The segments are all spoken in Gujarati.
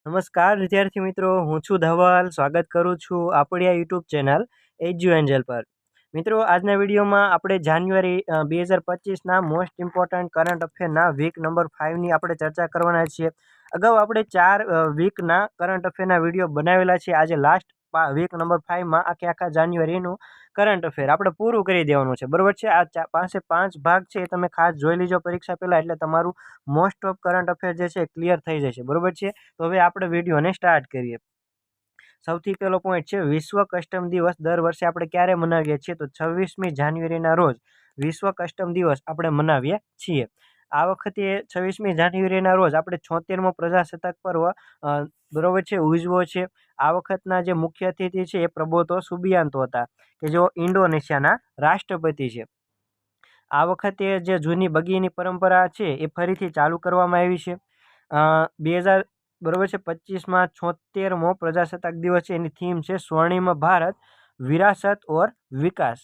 નમસ્કાર વિદ્યાર્થી મિત્રો, હું છું ધવલ. સ્વાગત કરું છું આપણી આ યુટ્યુબ ચેનલ એજ્યુ એન્જલ પર. મિત્રો, આજના વિડીયોમાં આપણે જાન્યુઆરી 2025ના મોસ્ટ ઇમ્પોર્ટન્ટ કરંટ અફેરના વીક નંબર 5ની આપણે ચર્ચા કરવાના છીએ. અગાઉ આપણે 4 વીકના કરંટ અફેરના વિડીયો બનાવેલા છે. આજે લાસ્ટ વીક નંબર 5માં આખા જાન્યુઆરીનું કરંટ અફેર આપણે પૂરું કરી દેવાનું છે. બરોબર છે. આ 5 ભાગ છે એ તમે ખાસ જોઈ લીજો પરીક્ષા પહેલાં, એટલે તમારું મોસ્ટ ઓફ કરંટ અફેર જે છે ક્લિયર થઈ જશે. બરોબર છે. તો હવે આપણે વિડીયોને સ્ટાર્ટ કરીએ. સૌથી પહેલો પોઈન્ટ છે વિશ્વ કસ્ટમ દિવસ. દર વર્ષે આપણે ક્યારે મનાવીએ છીએ? તો 26મી જાન્યુઆરીના રોજ વિશ્વ કસ્ટમ દિવસ આપણે મનાવીએ છીએ. આ વખતે 26મી જાન્યુઆરીના રોજ આપણે 76મો પ્રજાસત્તાક પર્વ બરોબર છે ઉજવો છે. આ વખતના જે મુખ્ય અતિથિ છે એ પ્રબોધો સુબિયાન્તો હતા, કે જેઓ ઇન્ડોનેશિયાના રાષ્ટ્રપતિ છે. આ વખતે જે જૂની બગીની પરંપરા છે એ ફરીથી ચાલુ કરવામાં આવી છે. 2025માં 76મો પ્રજાસત્તાક દિવસ છે. એની થીમ છે સ્વર્ણિમ ભારત, વિરાસત ઓર વિકાસ.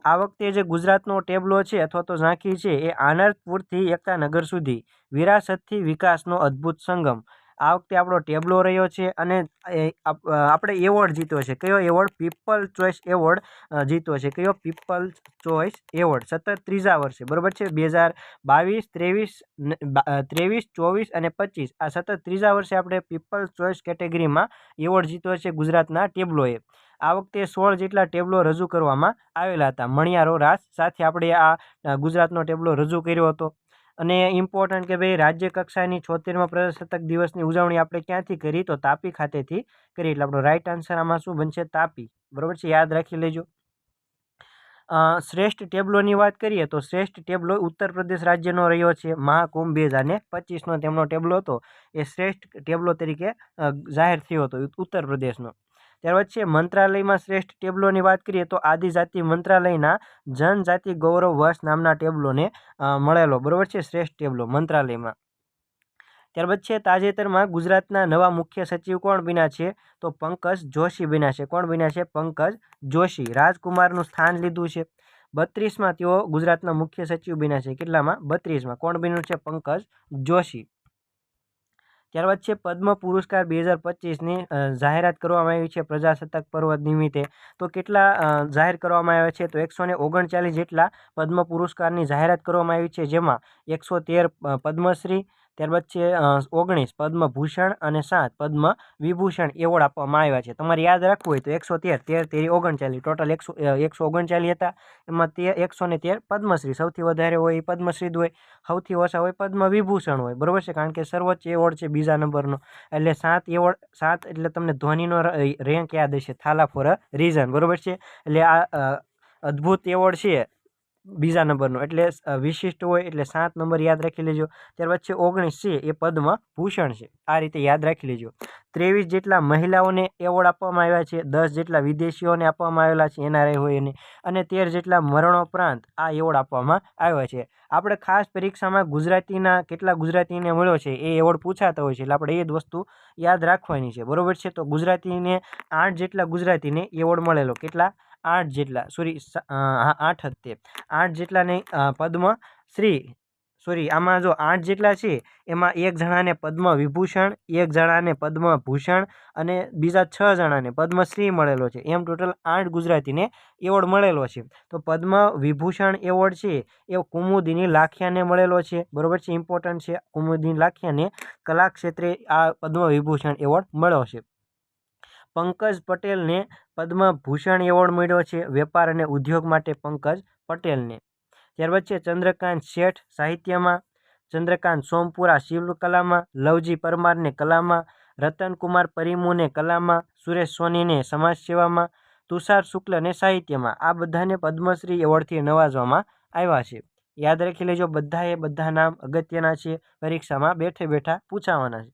આ વખતે જે ગુજરાતનો ટેબલો છે અથવા તો ઝાંખી છે એ આનંદપુરથી એકતાનગર સુધી વિરાસતથી વિકાસનો અદ્ભુત સંગમ. આ વખતે આપણો ટેબલો રહ્યો છે અને આપણે એવોર્ડ જીત્યો છે. કયો એવોર્ડ? પીપલ ચોઇસ એવોર્ડ જીત્યો છે. કયો? People choice award. સતત ત્રીજા વર્ષે. બરોબર છે. 2022, 23, 24 અને 25 આ સતત ત્રીજા વર્ષે આપણે પીપલ ચોઇસ કેટેગરીમાં એવોર્ડ જીત્યો છે ગુજરાતના ટેબલોએ. આ વખતે 16 જેટલા ટેબલો રજૂ કરવામાં આવેલા હતા. મણિયારો રાસ સાથે આપણે આ ગુજરાતનો ટેબલો રજૂ કર્યો હતો. અને ઇમ્પોર્ટન્ટ કે ભાઈ, રાજ્ય કક્ષાની 76મા પ્રજાસત્તાક દિવસની ઉજવણી આપણે ક્યાંથી કરી? તો તાપી ખાતેથી કરી. એટલે આપણો રાઈટ આન્સર આમાં શું બનશે? તાપી. બરોબર છે. યાદ રાખી લેજો. શ્રેષ્ઠ ટેબલોની વાત કરીએ તો શ્રેષ્ઠ ટેબલો ઉત્તર પ્રદેશ રાજ્યનો રહ્યો છે. મહાકુંભ 2025નો તેમનો ટેબલો હતો એ શ્રેષ્ઠ ટેબલો તરીકે જાહેર થયો હતો ઉત્તર પ્રદેશનો. ત્યારબાદ છે મંત્રાલયમાં શ્રેષ્ઠ ટેબલોની વાત કરીએ તો આદિજાતિ મંત્રાલયના જનજાતિ ગૌરવ વર્ષ નામના ટેબલોને મળેલો. બરોબર છે. શ્રેષ્ઠ ટેબલો મંત્રાલયમાં. ત્યારબાદ છે તાજેતરમાં ગુજરાતના નવા મુખ્ય સચિવ કોણ બન્યા છે? તો પંકજ જોશી બન્યા છે. કોણ બન્યા છે? પંકજ જોશી. રાજકુમારનું સ્થાન લીધું છે. 32માં તેઓ ગુજરાતના મુખ્ય સચિવ બન્યા છે. કેટલામાં? 32માં. કોણ બન્યું છે? પંકજ જોશી. ત્યારબાદ છે પદ્મ પુરસ્કાર 2025ની જાહેરાત કરવામાં આવી છે પ્રજાસત્તાક પર્વ નિમિત્તે. તો કેટલા જાહેર કરવામાં આવ્યા છે? તો 139 જેટલા પદ્મ પુરસ્કારની જાહેરાત કરવામાં આવી છે, જેમાં 113 પદ્મશ્રી, ત્યારબાદ છે 19 પદ્મભૂષણ અને 7 પદ્મ વિભૂષણ એવોર્ડ આપવામાં આવ્યા છે. તમારે યાદ રાખવું હોય તો 113, 13, 39 ટોટલ 139 હતા. એમાં 113 પદ્મશ્રી, સૌથી વધારે હોય એ પદ્મશ્રી જ હોય, સૌથી ઓછા હોય પદ્મ વિભૂષણ હોય. બરોબર છે. કારણ કે સર્વોચ્ચ એવોર્ડ છે બીજા નંબરનો. એટલે 7 એવોર્ડ, 7 એટલે તમને ધોનીનો રેન્ક યાદ હશે, થાલા ફોર અ રીઝન. બરોબર છે. એટલે આ અદ્ભુત એવોર્ડ છે બીજા નંબરનો, એટલે વિશિષ્ટ હોય, એટલે 7 નંબર યાદ રાખી લેજો. ત્યારબાદ છે 19 છે એ પદ્મભૂષણ છે. આ રીતે યાદ રાખી લેજો. 23 જેટલા મહિલાઓને એવોર્ડ આપવામાં આવ્યા છે. 10 જેટલા વિદેશીઓને આપવામાં આવેલા છે, એનઆરઆઈ હોય એને. અને 13 જેટલા મરણોપરાંત આ એવોર્ડ આપવામાં આવ્યા છે. આપણે ખાસ પરીક્ષામાં ગુજરાતીના કેટલા ગુજરાતીને મળ્યો છે એ એવોર્ડ પૂછાતા હોય છે, એટલે આપણે એ જ વસ્તુ યાદ રાખવાની છે. બરોબર છે. તો ગુજરાતીને 8 જેટલા ગુજરાતીને એવોર્ડ મળેલો. કેટલા? 8 જેટલા. સોરી, 8 જ તે. 8 જેટલાને પદ્મશ્રી, સોરી, આમાં જો 8 જેટલા છે એમાં 1 જણાને પદ્મ વિભૂષણ, 1 જણાને પદ્મભૂષણ અને બીજા 6 જણાને પદ્મશ્રી મળેલો છે. એમ ટોટલ 8 ગુજરાતીને એવોર્ડ મળેલો છે. તો પદ્મ વિભૂષણ એવોર્ડ છે એ કુમુદિની લાખિયાને મળેલો છે. બરોબર છે. ઇમ્પોર્ટન્ટ છે. કુમુદિની લાખિયાને કલા ક્ષેત્રે આ પદ્મ વિભૂષણ એવોર્ડ મળ્યો છે. પંકજ પટેલને પદ્મભૂષણ એવોર્ડ મળ્યો છે, વેપાર અને ઉદ્યોગ માટે પંકજ પટેલને. ત્યારબાદ છે ચંદ્રકાંત શેઠ સાહિત્યમાં, ચંદ્રકાંત સોમપુરા શિલ્પકલામાં, લવજી પરમારને કલામાં, રતનકુમાર પરિમુને કલામાં, સુરેશ સોનીને સમાજ સેવામાં, તુષાર શુક્લને સાહિત્યમાં. આ બધાને પદ્મશ્રી એવોર્ડથી નવાજવામાં આવ્યા છે. યાદ રાખી લેજો. બધા નામ અગત્યના છે, પરીક્ષામાં બેઠે બેઠા પૂછાવાના છે.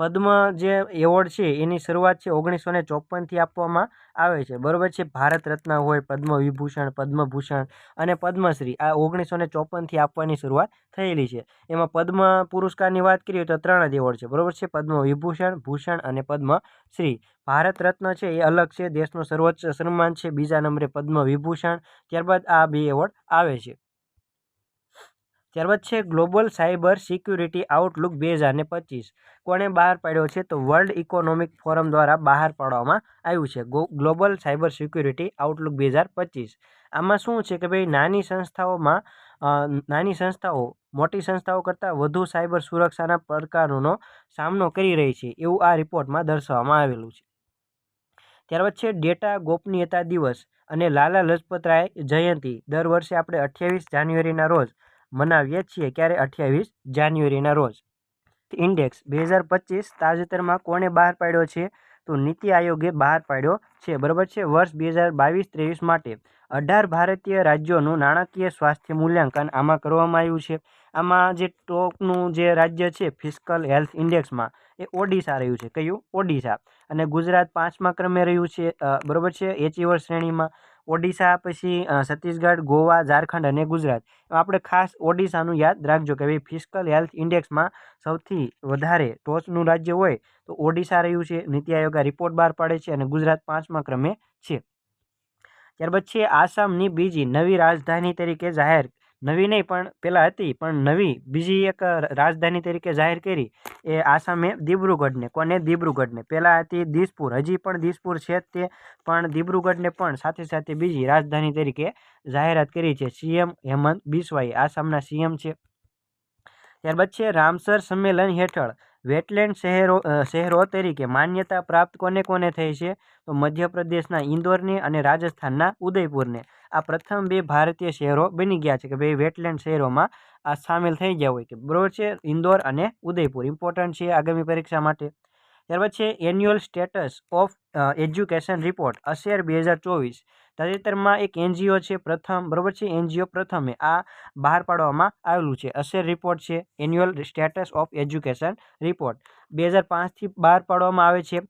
પદ્મ જે એવોર્ડ છે એની શરૂઆત છે 1954થી આપવામાં આવે છે. બરોબર છે. ભારત રત્ન હોય, પદ્મ વિભૂષણ, પદ્મભૂષણ અને પદ્મશ્રી આ 1954થી આપવાની શરૂઆત થયેલી છે. એમાં પદ્મ પુરસ્કારની વાત કરીએ તો 3 જ એવોર્ડ છે. બરોબર છે. પદ્મ વિભૂષણ, ભૂષણ અને પદ્મશ્રી. ભારત રત્ન છે એ અલગ છે, દેશનું સર્વોચ્ચ સન્માન છે. બીજા નંબરે પદ્મ વિભૂષણ, ત્યારબાદ આ 2 એવોર્ડ આવે છે. ત્યારબાદ છે ગ્લોબલ સાયબર સિક્યુરિટી આઉટલુક 2025 કોણે બહાર પાડ્યો છે? તો વર્લ્ડ ઇકોનોમિક ફોરમ દ્વારા બહાર પાડવામાં આવ્યું છે ગ્લોબલ સાયબર સિક્યુરિટી આઉટલુક 2025. આમાં શું છે કે ભાઈ નાની સંસ્થાઓ મોટી સંસ્થાઓ કરતાં વધુ સાયબર સુરક્ષાના પડકારોનો સામનો કરી રહી છે એવું આ રિપોર્ટમાં દર્શાવવામાં આવેલું છે. ત્યારબાદ છે ડેટા ગોપનીયતા દિવસ અને લાલા લજપતરાય જયંતિ દર વર્ષે આપણે 28 જાન્યુઆરીના રોજ મનાવીએ છીએ. ક્યારે? 28 જાન્યુઆરીના રોજ. ઇન્ડેક્સ 2025 તાજેતરમાં કોણે બહાર પાડ્યો છે? તો નીતિ આયોગે બહાર પાડ્યો છે. બરાબર છે. વર્ષ 2022-23 માટે 18 ભારતીય રાજ્યોનું નાણાકીય સ્વાસ્થ્ય મૂલ્યાંકન આમાં કરવામાં આવ્યું છે. આમાં જે ટોપનું જે રાજ્ય છે ફિસ્કલ હેલ્થ ઇન્ડેક્સમાં એ ઓડિશા રહ્યું છે. કયું? ઓડિશા. અને ગુજરાત 5મા ક્રમે રહ્યું છે. બરાબર છે. એચીવર શ્રેણીમાં ઓડિશા, પછી છત્તીસગઢ, ગોવા, ઝારખંડ અને ગુજરાત. આપણે ખાસ ઓડિશાનું યાદ રાખજો કે ભાઈ ફિસ્કલ હેલ્થ ઇન્ડેક્સમાં સૌથી વધારે ટોચનું રાજ્ય હોય તો ઓડિશા રહ્યું છે. નીતિ આયોગ આ રિપોર્ટ બહાર પાડે છે અને ગુજરાત 5મા ક્રમે છે. ત્યારબાદ છે આસામની બીજી નવી રાજધાની તરીકે જાહેર, નવી નહીં પણ પહેલાં હતી પણ નવી બીજી એક રાજધાની તરીકે જાહેર કરી એ આસામે દિબ્રુગઢને. કોને? દિબ્રુગઢને. પહેલાં હતી દિસપુર, હજી પણ દિસપુર છે જ તે, પણ દિબ્રુગઢને પણ સાથે સાથે બીજી રાજધાની તરીકે જાહેરાત કરી છે. સીએમ હેમંત બિસ્વાઈ આસામના સીએમ છે. ત્યારબાદ છે રામસર સંમેલન હેઠળ વેટલેન્ડ શહેરો તરીકે માન્યતા પ્રાપ્ત કોને કોને થઈ છે? તો મધ્યપ્રદેશના ઇન્દોરને અને રાજસ્થાનના ઉદયપુરને. આ પ્રથમ 2 ભારતીય શહેરો બની ગયા છે કે ભાઈ વેટલેન્ડ શહેરોમાં આ સામેલ થઈ ગયા હોય કે બરાબર છે. ઇન્દોર અને ઉદયપુર ઇમ્પોર્ટન્ટ છે આગામી પરીક્ષા માટે. ત્યારબાદ છે annual status of education report ASER 2024 તાજેતરમાં એક એનજીઓ છે પ્રથમ, બરાબર છે. એનજીઓ પ્રથમે આ બહાર પાડવામાં આવેલું છે. અશેર રિપોર્ટ છે annual status of education report 2005થી બહાર પાડવામાં આવે છે.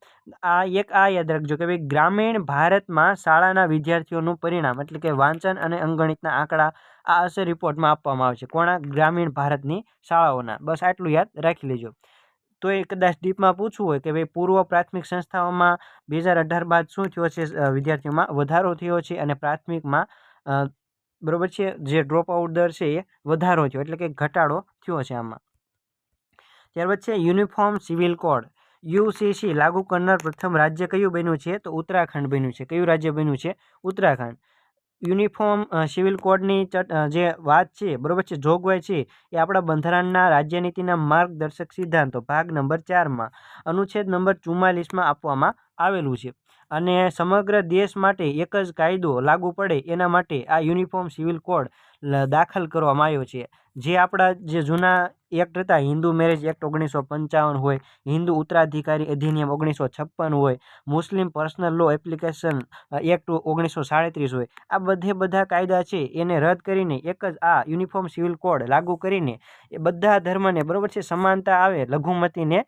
આ યાદ રાખજો કે ભાઈ ગ્રામીણ ભારતમાં શાળાના વિદ્યાર્થીઓનું પરિણામ એટલે કે વાંચન અને અંકગણિતના આંકડા આ અશેર રિપોર્ટમાં આપવામાં આવે છે. કોના? ગ્રામીણ ભારતની શાળાઓના. બસ આટલું યાદ રાખી લેજો. તો એ કદાચ ડીપમાં પૂછવું હોય કે ભાઈ પૂર્વ પ્રાથમિક સંસ્થાઓમાં 2018 બાદ શું થયો છે? વિદ્યાર્થીઓમાં વધારો થયો છે અને પ્રાથમિકમાં બરાબર છે જે ડ્રોપ આઉટ દર છે એ વધારો થયો એટલે કે ઘટાડો થયો છે આમાં. ત્યારબાદ છે યુનિફોર્મ સિવિલ કોડ યુસીસી લાગુ કરનાર પ્રથમ રાજ્ય કયું બન્યું છે? તો ઉત્તરાખંડ બન્યું છે. કયું રાજ્ય બન્યું છે? ઉત્તરાખંડ. યુનિફોર્મ સિવિલ કોડની જે વાત છે, બરાબર છે, જોગવાઈ છે એ આપણા બંધારણના રાજ્યનીતિના માર્ગદર્શક સિદ્ધાંતો ભાગ નંબર 4માં અનુચ્છેદ નંબર 44માં આપવામાં આવેલું છે. અને સમગ્ર દેશ માટે એક જ કાયદો લાગુ પડે એના માટે આ યુનિફોર્મ સિવિલ કોડ દાખલ કરવામાં આવ્યો છે. જે આપણા જે જૂના એક્ટ હતા, હિન્દુ મેરેજ એક્ટ 1955 હોય, હિન્દુ ઉત્તરાધિકારી અધિનિયમ 1956 હોય, મુસ્લિમ પર્સનલ લો એપ્લિકેશન એક્ટ 1937 હોય, આ બધા કાયદા છે એને રદ કરીને એક જ આ યુનિફોર્મ સિવિલ કોડ લાગુ કરીને એ બધા ધર્મને, બરાબર છે, સમાનતા આવે, લઘુમતીને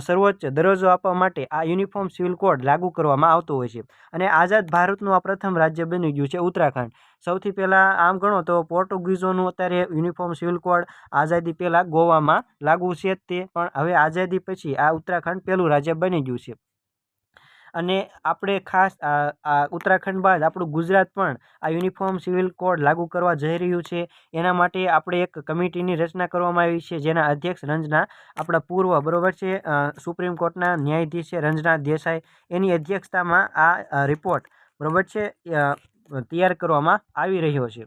સર્વોચ્ચ દરજ્જો આપવા માટે આ યુનિફોર્મ સિવિલ કોડ લાગુ કરવામાં આવતો હોય છે. અને આઝાદ ભારતનું આ પ્રથમ રાજ્ય બની ગયું છે ઉત્તરાખંડ. સૌથી પહેલાં આમ ગણો તો પોર્ટુગીઝોનું અત્યારે યુનિફોર્મ સિવિલ કોડ આઝાદી પહેલાં ગોવામાં લાગુ છે તે, પણ હવે આઝાદી પછી આ ઉત્તરાખંડ પહેલું રાજ્ય બની ગયું છે. અને આપણે ખાસ આ ઉત્તરાખંડ બાદ આપણું ગુજરાત પણ આ યુનિફોર્મ સિવિલ કોડ લાગુ કરવા જઈ રહ્યું છે. એના માટે આપણે એક કમિટીની રચના કરવામાં આવી છે જેના અધ્યક્ષ રંજના, આપણા પૂર્વ, બરાબર છે, સુપ્રીમ કોર્ટના ન્યાયાધીશ છે રંજના દેસાઈ, એની અધ્યક્ષતામાં આ રિપોર્ટ, બરાબર છે, તૈયાર કરવામાં આવી રહ્યો છે.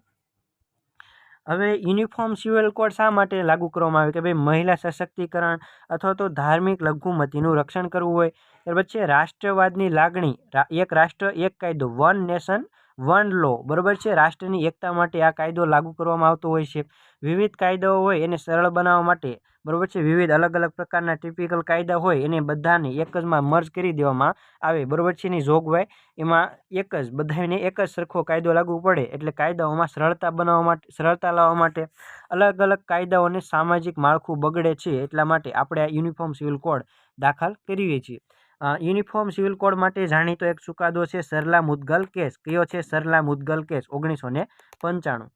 હવે યુનિફોર્મ સિવિલ કોડ શા માટે લાગુ કરવામાં આવે કે ભાઈ મહિલા સશક્તિકરણ અથવા તો ધાર્મિક લઘુમતીનું રક્ષણ કરવું હોય. ત્યાર પછી રાષ્ટ્રવાદની લાગણી, એક રાષ્ટ્ર એક કાયદો, વન નેશન વન લો, બરાબર છે, રાષ્ટ્રની એકતા માટે આ કાયદો લાગુ કરવામાં આવતો હોય છે. વિવિધ કાયદાઓ હોય એને સરળ બનાવવા માટે, બરાબર છે, વિવિધ અલગ અલગ પ્રકારના ટિપિકલ કાયદા હોય એને બધાને એક જમાં મર્જ કરી દેવામાં આવે, બરાબર છે. એની જોગવાઈ એમાં એક જ, બધાને એક જ સરખો કાયદો લાગુ પડે એટલે કાયદાઓમાં સરળતા લાવવા માટે અલગ અલગ કાયદાઓને સામાજિક માળખું બગડે છે એટલા માટે આપણે આ યુનિફોર્મ સિવિલ કોડ દાખલ કરીએ છીએ. યુનિફોર્મ સિવિલ કોડ માટે જાણીતો એક ચુકાદો છે સરલા મુદગલ કેસ. કયો છે? સરલા મુદગલ કેસ 1995.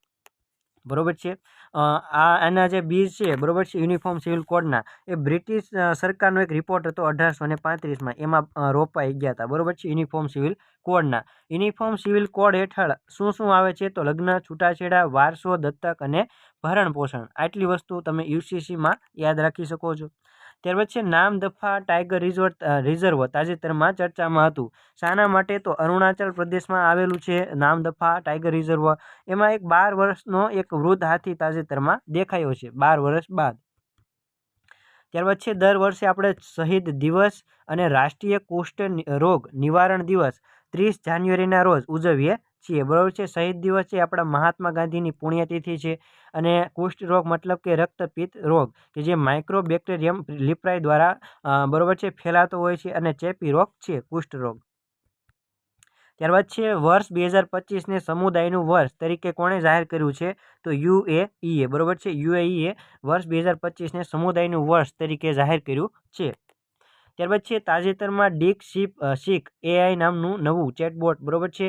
બરોબર છે. આના જે બીજ છે બરોબર છે યુનિફોર્મ સિવિલ કોડના, એ બ્રિટિશ સરકારનો એક રિપોર્ટ હતો 1835માં, એમાં રોપાઈ ગયા હતા. બરોબર છે યુનિફોર્મ સિવિલ કોડના. યુનિફોર્મ સિવિલ કોડ હેઠળ શું શું આવે છે? તો લગ્ન, છૂટાછેડા, વારસો, દત્તક અને ભરણ પોષણ. આટલી વસ્તુ તમે યુસીસીમાં યાદ રાખી શકો છો. ત્યાર પછી નામદફા ટાઈગર રિઝર્વ તાજેતરમાં ચર્ચામાં હતું. શાના માટે? તો અરુણાચલ પ્રદેશમાં આવેલું છે નામદફા ટાઈગર રિઝર્વ. એમાં એક 12 વર્ષનો એક વૃદ્ધ હાથી તાજેતરમાં દેખાયો છે 12 વર્ષ બાદ. ત્યાર પછી દર વર્ષે આપણે શહીદ દિવસ અને રાષ્ટ્રીય કુષ્ઠ રોગ નિવારણ દિવસ 30 જાન્યુઆરીના રોજ ઉજવીએ છીએ. બરાબર છે. શહીદ દિવસ છે આપણા મહાત્મા ગાંધીની પુણ્યતિથિ છે. અને કુષ્ઠ રોગ મતલબ કે રક્તપિત્ત રોગ, કે જે માઇક્રોબેક્ટેરિયમ લિપ્રાઈ દ્વારા બરોબર છે ફેલાતો હોય છે અને ચેપી રોગ છે કુષ્ઠ રોગ. ત્યારબાદ છે વર્ષ 2025ને સમુદાયનું વર્ષ તરીકે કોણે જાહેર કર્યું છે? તો યુએઈએ. બરોબર છે. યુએઈએ વર્ષ 2025ને સમુદાયનું વર્ષ તરીકે જાહેર કર્યું છે. ત્યારબાદ છે તાજેતરમાં ડીપસીક એઆઈ નામનું નવું ચેટબોટ બરોબર છે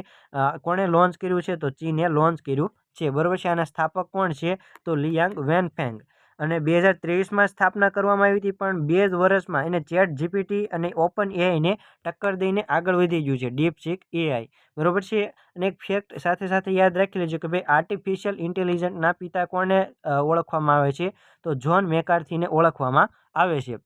કોણે લોન્ચ કર્યું છે? તો ચીને લોન્ચ કર્યું છે. બરોબર છે. આના સ્થાપક કોણ છે? તો લિયાંગ વેનફેંગ. અને 2023માં સ્થાપના કરવામાં આવી હતી, પણ 2 જ વર્ષમાં એને ચેટ જીપીટી અને ઓપન એઆઈને ટક્કર દઈને આગળ વધી ગયું છે ડીપસીક એઆઈ. બરોબર છે. અને એક ફેક્ટ સાથે સાથે યાદ રાખી લેજો કે ભાઈ આર્ટિફિશિયલ ઇન્ટેલિજન્સના પિતા કોને ઓળખવામાં આવે છે? તો જ્હોન મેકાર્થીને ઓળખવામાં આવે છે.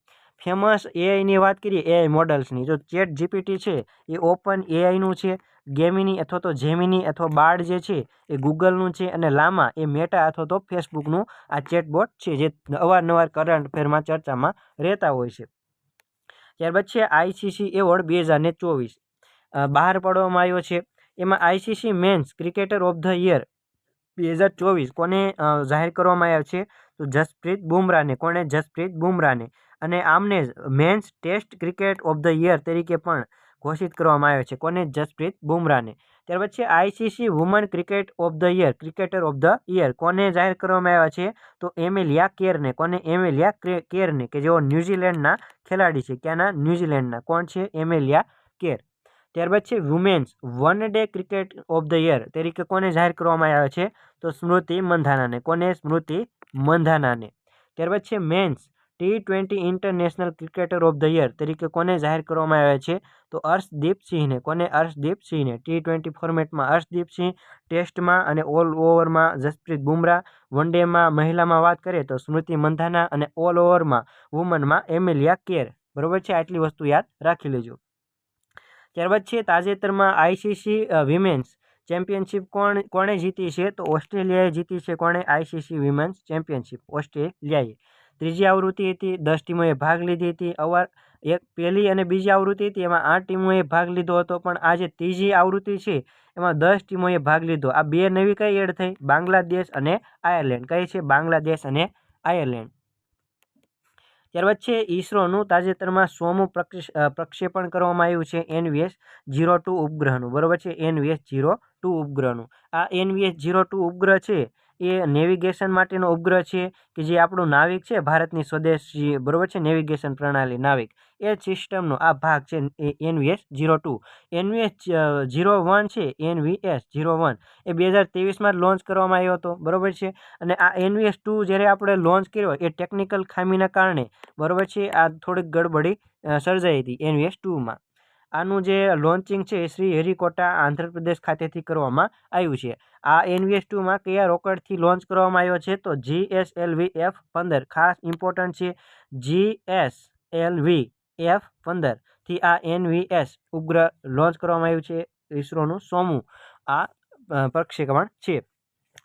ફેમસ એઆઈની વાત કરીએ, એઆઈ મોડલ્સની, તો ચેટ જીપીટી છે એ ઓપન એઆઈનું છે. ગેમિની અથવા તો જેમિની અથવા બાર્ડ જે છે એ ગૂગલનું છે. અને લામા એ મેટા અથવા તો ફેસબુકનું આ ચેટબોટ છે, જે અવારનવાર કરંટ અફેરમાં ચર્ચામાં રહેતા હોય છે. ત્યારબાદ છે આઈસીસી એવોર્ડ 2024 બહાર પાડવામાં આવ્યો છે. એમાં ICC men's cricketer of the year 2024 કોને જાહેર કરવામાં આવ્યા છે? તો જસપ્રીત બુમરાહને. કોને? જસપ્રીત બુમરાહને. અને આમને men's test cricket of the year તરીકે પણ ઘોષિત કરવામાં આવ્યો છે. કોને? જસપ્રીત બુમરાહને. ત્યાર પછી ICC woman cricket of the year cricketer of the year કોને જાહેર કરવામાં આવ્યા છે? તો એમિલિયા કેરને. કોને? એમિલિયા કેરને, કે જેઓ ન્યૂઝીલેન્ડના ખેલાડી છે. ક્યાંના? ન્યૂઝીલેન્ડના. કોણ છે? એમિલિયા કેર. ત્યારબાદ છે women's one day cricket of the year તરીકે કોને જાહેર કરવામાં આવ્યા છે? તો સ્મૃતિ મંધાનાને. કોને? સ્મૃતિ મંધાનાને. ત્યારબાદ છે men's T20 international cricketer of the year તરીકે કોને જાહેર કરવામાં આવ્યા છે? તો અર્શદીપ સિંહને. કોને? અર્શદીપ સિંહને. T20 ફોર્મેટમાં અર્શદીપ સિંહ, ટેસ્ટમાં અને ઓલ ઓવરમાં જસપ્રીત બુમરાહ, વન ડેમાં મહિલામાં વાત કરીએ તો સ્મૃતિ મંધાના, અને ઓલ ઓવરમાં વુમનમાં એમિલિયા કેર. બરોબર છે. આટલી વસ્તુ યાદ રાખી લેજો. ત્યારબાદ છે તાજેતરમાં આઈસીસી વિમેન્સ ચેમ્પિયનશિપ કોણે જીતી છે? તો ઓસ્ટ્રેલિયાએ જીતી છે. કોણે? આઈસીસી વિમેન્સ ચેમ્પિયનશિપ ઓસ્ટ્રેલિયાએ. 3જી આવૃત્તિ હતી, 10 ટીમોએ ભાગ લીધી હતી. એક પહેલી અને બીજી આવૃત્તિ હતી, એમાં 8 ટીમોએ ભાગ લીધો હતો. પણ આ જે 3જી આવૃત્તિ છે એમાં 10 ટીમોએ ભાગ લીધો. આ 2 નવી કઈ એડ થઈ? બાંગ્લાદેશ અને આયર્લેન્ડ. કઈ છે? બાંગ્લાદેશ અને આયર્લેન્ડ. ત્યારબાદ છે ઈસરોનું તાજેતરમાં 100મું પ્રક્ષેપણ કરવામાં આવ્યું છે NVS-02 ઉપગ્રહનું. બરોબર છે. NVS-02 ઉપગ્રહનું. આ NVS-02 ઉપગ્રહ છે એ નેવિગેશન માટેનો ઉપગ્રહ છે, કે જે આપણું નાવિક છે ભારતની સ્વદેશી બરોબર છે નેવિગેશન પ્રણાલી નાવિક, એ સિસ્ટમનો આ ભાગ છે NVS-02. NVS-01 છે, NVS-01 એ 2023માં લોન્ચ કરવામાં આવ્યો હતો. બરોબર છે. અને આ NVS-2 જ્યારે આપણે લોન્ચ કર્યો એ ટેકનિકલ ખામીના કારણે બરોબર છે આ થોડીક ગડબડી સર્જાઈ હતી NVS-2માં. આનું જે લોન્ચિંગ છે એ શ્રી હરિકોટા આંધ્રપ્રદેશ ખાતેથી કરવામાં આવ્યું છે. આ NVS-2માં કયા રોકેટથી લોન્ચ કરવામાં આવ્યો છે? તો GSLV F-15. ખાસ ઇમ્પોર્ટન્ટ છે. GSLV F-15 થી આ NVS ઉપગ્રહ લોન્ચ કરવામાં આવ્યું છે. ઈસરોનું 100મું આ પ્રક્ષેપણ છે.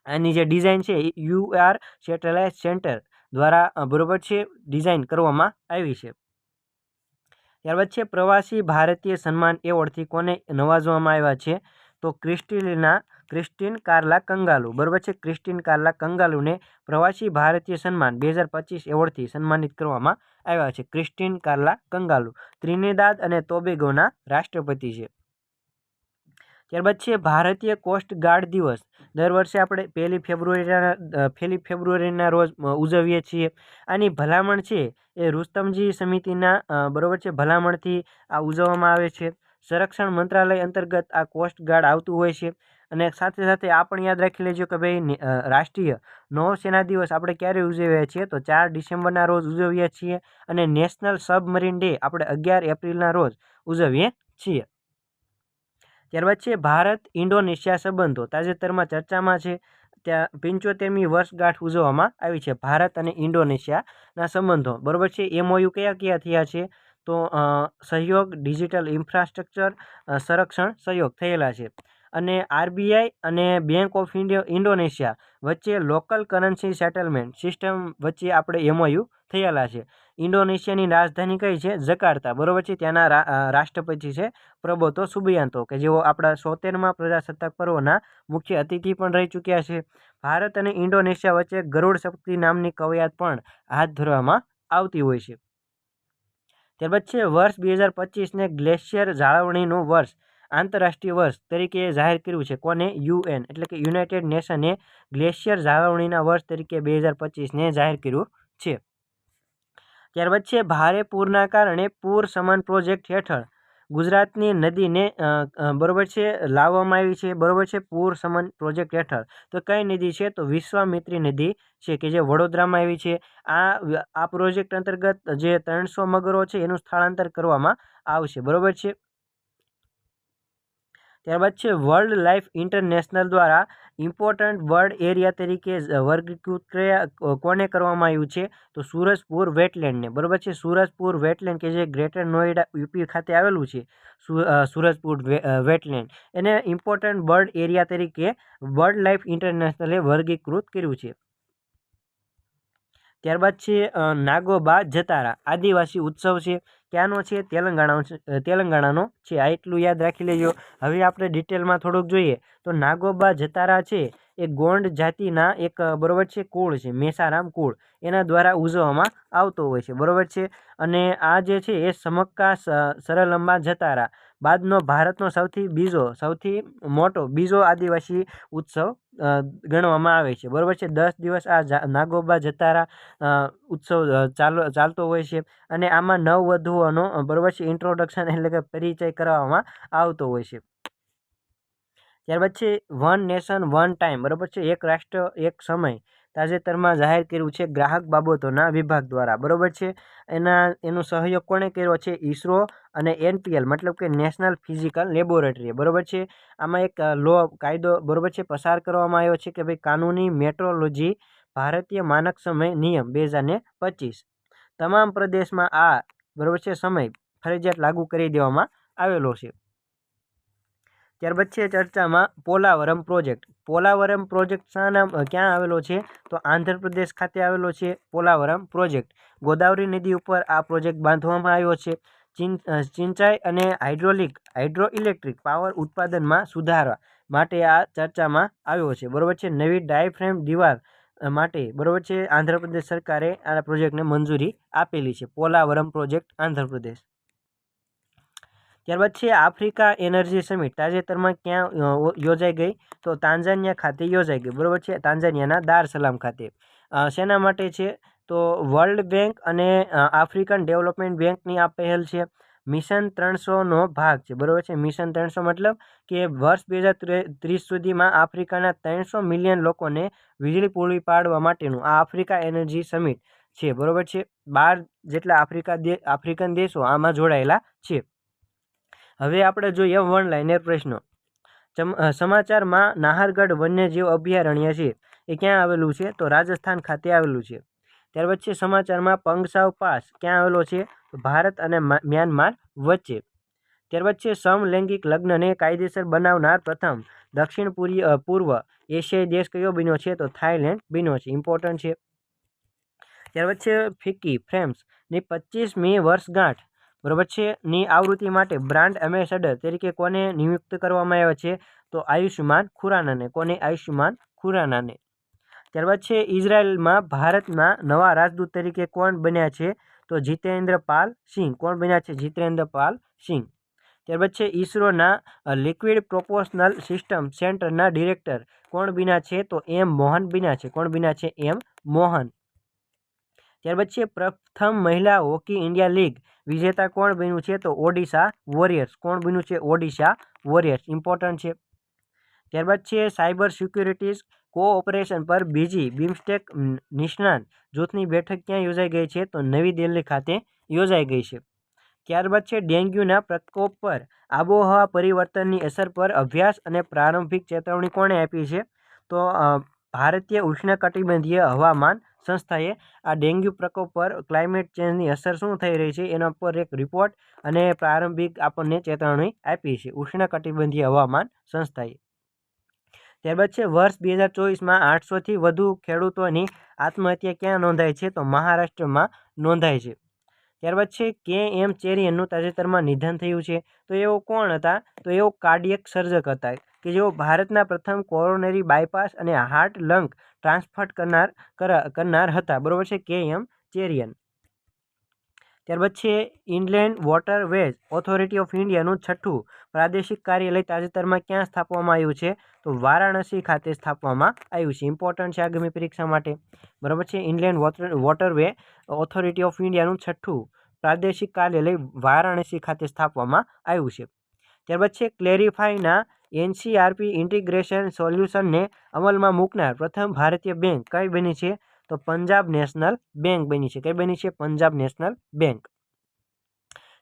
આની જે ડિઝાઇન છે UR સેટેલાઇટ સેન્ટર દ્વારા બરોબર છે ડિઝાઇન કરવામાં આવી છે. ત્યારબાદ છે પ્રવાસી ભારતીય સન્માન એવોર્ડથી કોને નવાજવામાં આવ્યા છે? તો ક્રિસ્ટીન કાર્લા કંગાલુ. બરોબર છે. ક્રિસ્ટીન કાર્લા કંગાલુને પ્રવાસી ભારતીય સન્માન 2025 એવોર્ડથી સન્માનિત કરવામાં આવ્યા છે. ક્રિસ્ટીન કાર્લા કંગાલુ ત્રિનિદાદ અને ટોબેગોના રાષ્ટ્રપતિ છે. ત્યારબાદ છે ભારતીય કોસ્ટ ગાર્ડ દિવસ. દર વર્ષે આપણે 1 ફેબ્રુઆરીના રોજ ઉજવીએ છીએ. આની ભલામણ છે એ રુસ્તમજી સમિતિના બરોબર છે ભલામણથી આ ઉજવવામાં આવે છે. સંરક્ષણ મંત્રાલય અંતર્ગત આ કોસ્ટ ગાર્ડ આવતું હોય છે. અને સાથે સાથે આ પણ યાદ રાખી લેજો કે ભાઈ રાષ્ટ્રીય નૌસેના દિવસ આપણે ક્યારે ઉજવીએ છીએ તો 4 ડિસેમ્બરના રોજ ઉજવીએ છીએ અને નેશનલ સબમરીન ડે આપણે 11 એપ્રિલના રોજ ઉજવીએ છીએ. ત્યારબાદ છે ભારત ઇન્ડોનેશિયા સંબંધો તાજેતરમાં ચર્ચામાં છે. ત્યાં 75મી વર્ષગાંઠ ઉજવવામાં આવી છે ભારત અને ઇન્ડોનેશિયાના સંબંધો, બરોબર છે. MOU કયા કયા થયા છે તો સહયોગ, ડિજિટલ ઇન્ફ્રાસ્ટ્રક્ચર, સંરક્ષણ સહયોગ થયેલા છે. અને RBI અને બેંક ઓફ ઇન્ડોનેશિયા વચ્ચે લોકલ કરન્સી સેટલમેન્ટ સિસ્ટમ વચ્ચે આપણે MOU થયેલા છે. ઇન્ડોનેશિયાની રાજધાની કઈ છે? જકાર્તા, બરોબર છે. ત્યાંના રાષ્ટ્રપતિ છે પ્રબોતો સુબિયાન્તો, કે જેઓ આપણા 73મા પ્રજાસત્તાક પર્વના મુખ્ય અતિથિ પણ રહી ચૂક્યા છે. ભારત અને ઇન્ડોનેશિયા વચ્ચે ગરુડ શક્તિ નામની કવાયત પણ હાથ ધરવામાં આવતી હોય છે. ત્યારબાદ છે વર્ષ 2025ને ગ્લેશિયર જાળવણીનું વર્ષ, આંતરરાષ્ટ્રીય વર્ષ તરીકે જાહેર કર્યું છે. કોને? UN એટલે કે યુનાઇટેડ નેશને ગ્લેશિયર જાળવણીના વર્ષ તરીકે 2025ને જાહેર કર્યું છે. ત્યારબાદ છે ભારે પૂરના કારણે પૂર શમન પ્રોજેક્ટ હેઠળ ગુજરાતની નદીને બરોબર છે લાવવામાં આવી છે, બરોબર છે, પૂર શમન પ્રોજેક્ટ હેઠળ. તો કઈ નદી છે? તો વિશ્વામિત્રી નદી છે કે જે વડોદરામાં આવી છે. આ પ્રોજેક્ટ અંતર્ગત જે 300 મગરો છે એનું સ્થળાંતર કરવામાં આવશે, બરોબર છે. ત્યારબાદ છે વર્લ્ડ લાઈફ ઇન્ટરનેશનલ દ્વારા ઇમ્પોર્ટન્ટ બર્ડ એરિયા તરીકે વર્ગીકૃત કોને કરવામાં આવ્યું છે? તો સુરજપુર વેટલેન્ડને, બરોબર છે. સુરજપુર વેટલેન્ડ કે જે ગ્રેટર નોઈડા UP ખાતે આવેલું છે, સુરજપુર વેટલેન્ડ, એને ઇમ્પોર્ટન્ટ બર્ડ એરિયા તરીકે વર્લ્ડ લાઈફ ઇન્ટરનેશનલે વર્ગીકૃત કર્યું છે. ત્યારબાદ છે નાગોબા જતારા આદિવાસી ઉત્સવ છે. ક્યાંનો છે? તેલંગાણાનો છે. આ એટલું યાદ રાખી લેજો. હવે આપણે ડિટેલમાં થોડુંક જોઈએ તો નાગોબા જતારા છે એ ગોંડ જાતિના એક બરોબર છે કુળ છે, મેસારામ કુળ, એના દ્વારા ઉજવવામાં આવતો હોય છે, બરોબર છે. અને આ જે છે એ સમક્કા સરલંબા જતારા બાદનો ભારતનો સૌથી મોટો બીજો આદિવાસી ઉત્સવ ગણવામાં આવે છે, બરોબર છે. 10 દિવસ આ નાગોબા જતારા ઉત્સવ ચાલતો હોય છે. અને આમાં નવવધુઓનો બરોબર છે ઇન્ટ્રોડક્શન એટલે કે પરિચય કરવામાં આવતો હોય છે. ત્યારબાદ છે વન નેશન વન ટાઈમ, બરોબર છે, એક રાષ્ટ્ર એક સમય તાજેતરમાં જાહેર કર્યું છે ગ્રાહક બાબતોના વિભાગ દ્વારા, બરોબર છે. એનો સહયોગ કોણે કર્યો છે? ISRO અને NPL મતલબ કે નેશનલ ફિઝિકલ લેબોરેટરી, બરોબર છે. આમાં એક કાયદો બરોબર છે પસાર કરવામાં આવ્યો છે કે ભાઈ કાનૂની મેટ્રોલોજી ભારતીય માનક સમય નિયમ 2025 તમામ પ્રદેશમાં આ બરોબર છે સમય ફરજિયાત લાગુ કરી દેવામાં આવેલો છે. ત્યારબાદ છે ચર્ચામાં પોલાવરમ પ્રોજેક્ટ. પોલાવરમ પ્રોજેક્ટ ક્યાં આવેલો છે? તો આંધ્રપ્રદેશ ખાતે આવેલો છે પોલાવરમ પ્રોજેક્ટ. ગોદાવરી નદી ઉપર આ પ્રોજેક્ટ બાંધવામાં આવ્યો છે. સિંચાઈ અને હાઇડ્રો ઇલેક્ટ્રિક પાવર ઉત્પાદનમાં સુધારવા માટે આ ચર્ચામાં આવ્યો છે, બરોબર છે. નવી ડાયફ્રેમ દિવાલ માટે બરોબર છે આંધ્રપ્રદેશ સરકારે આ પ્રોજેક્ટને મંજૂરી આપેલી છે, પોલાવરમ પ્રોજેક્ટ આંધ્રપ્રદેશ. ત્યારબાદ છે આફ્રિકા એનર્જી સમિટ તાજેતરમાં ક્યાં યોજાઈ ગઈ? તો તાંઝાનિયા ખાતે યોજાઈ ગઈ, બરોબર છે, તાંઝાનિયાના દાર સલામ ખાતે. શેના માટે છે? તો વર્લ્ડ બેંક અને આફ્રિકન ડેવલપમેન્ટ બેંકની આ પહેલ છે. મિશન 300નો ભાગ છે, બરોબર છે. મિશન 300 મતલબ કે વર્ષ 2030 સુધીમાં આફ્રિકાના 300 મિલિયન લોકોને વીજળી પૂરી પાડવા માટેનું આ આફ્રિકા એનર્જી સમિટ છે, બરોબર છે. 12 જેટલા આફ્રિકન દેશો આમાં જોડાયેલા છે. હવે આપણે જોઈએ વન લાઇનર પ્રશ્નો. સમાચારમાં નાહરગઢ વન્યજીવ અભયારણ્ય છે એ ક્યાં આવેલું છે? તો રાજસ્થાન ખાતે આવેલું છે. ત્યારબાદ છે સમાચારમાં પંગસાવ પાસ ક્યાં આવેલો છે? તો ભારત અને મ્યાનમાર વચ્ચે. ત્યારબાદ છે સમલૈંગિક લગ્નને કાયદેસર બનાવનાર પ્રથમ દક્ષિણ પૂર્વ એશિયાઈ દેશ કયો બન્યો છે? તો થાઈલેન્ડ બન્યો છે, ઇમ્પોર્ટન્ટ છે. ત્યારબાદ છે ફિક્કી ફ્રેમ્સની 25મી વર્ષગાંઠ બરોબર છે ની આવૃત્તિ માટે બ્રાન્ડ એમ્બેસેડર તરીકે કોને નિયુક્ત કરવામાં આવ્યા છે? તો આયુષ્માન ખુરાનાને. કોને? આયુષ્માન ખુરાનાને. ત્યારબાદ છે ઇઝરાયલમાં ભારતના નવા રાજદૂત તરીકે કોણ બન્યા છે? તો જીતેન્દ્ર પાલ સિંહ. કોણ બન્યા છે? જીતેન્દ્ર પાલ સિંહ. ત્યારબાદ છે ઇસરોના લિક્વિડ પ્રોપોશનલ સિસ્ટમ સેન્ટરના ડિરેક્ટર કોણ બન્યા છે? તો M મોહન બન્યા છે. કોણ બન્યા છે? M મોહન. ત્યારબાદ છે પ્રથમ મહિલા હોકી ઇન્ડિયા લીગ વિજેતા કોણ બન્યું છે? તો ઓડિશા વોરિયર્સ. કોણ બન્યું છે? ઓડિશા વોરિયર્સ, ઇમ્પોર્ટન્ટ છે. ત્યારબાદ છે સાયબર સિક્યુરિટીઝ કોઓપરેશન પર બીજી બિમસ્ટેક નિષ્ણાત જૂથની બેઠક ક્યાં યોજાઈ ગઈ છે? તો નવી દિલ્હી ખાતે યોજાઈ ગઈ છે. ત્યારબાદ છે ડેન્ગ્યુના પ્રકોપ પર આબોહવા પરિવર્તનની અસર પર અભ્યાસ અને પ્રારંભિક ચેતવણી કોણે આપી છે? તો ભારતીય ઉષ્ણકટિબંધીય હવામાન સંસ્થાએ આ ડેન્ગ્યુ પ્રકોપ પર ક્લાઇમેટ ચેન્જની અસર શું થઈ રહી છે એના પર એક રિપોર્ટ અને પ્રારંભિક આપણને ચેતવણી આપી છે ઉષ્ણકટિબંધીય હવામાન સંસ્થાએ. ત્યારબાદ છે વર્ષ 2024માં 800થી વધુ ખેડૂતોની આત્મહત્યા ક્યાં નોંધાઈ છે? તો મહારાષ્ટ્રમાં નોંધાઈ છે. ત્યારબાદ છે કે.એમ. ચેરિયનનું તાજેતરમાં નિધન થયું છે. તો એઓ કોણ હતા? તો એઓ કાર્ડિયક સર્જક હતા કે જેઓ ભારતના પ્રથમ કોરોનરી બાયપાસ અને હાર્ટ લંગ ટ્રાન્સપ્લાન્ટ કરનાર હતા. બરોબર છે, કે.એમ. ચેરિયન. ત્યારબાદ છે ઇનલેન્ડ વોટરવેઝ ઓથોરિટી ઓફ ઇન્ડિયાનું 6થું પ્રાદેશિક કાર્યાલય તાજેતરમાં ક્યાં સ્થાપવામાં આવ્યું છે? તો વારાણસી ખાતે સ્થાપવામાં આવ્યું છે. ઇમ્પોર્ટન્ટ છે આગામી પરીક્ષા માટે. બરાબર છે, ઇનલેન્ડ વોટરવે ઓથોરિટી ઓફ ઇન્ડિયાનું 6થું પ્રાદેશિક કાર્યાલય વારાણસી ખાતે સ્થાપવામાં આવ્યું છે. ત્યારબાદ છે ક્લેરિફાઈના એનસીઆરપી ઇન્ટિગ્રેશન સોલ્યુશનને અમલમાં મૂકનાર પ્રથમ ભારતીય બેંક કઈ બની છે? તો પંજાબ નેશનલ બેંક બની છે. કઈ બની છે? Punjab national bank.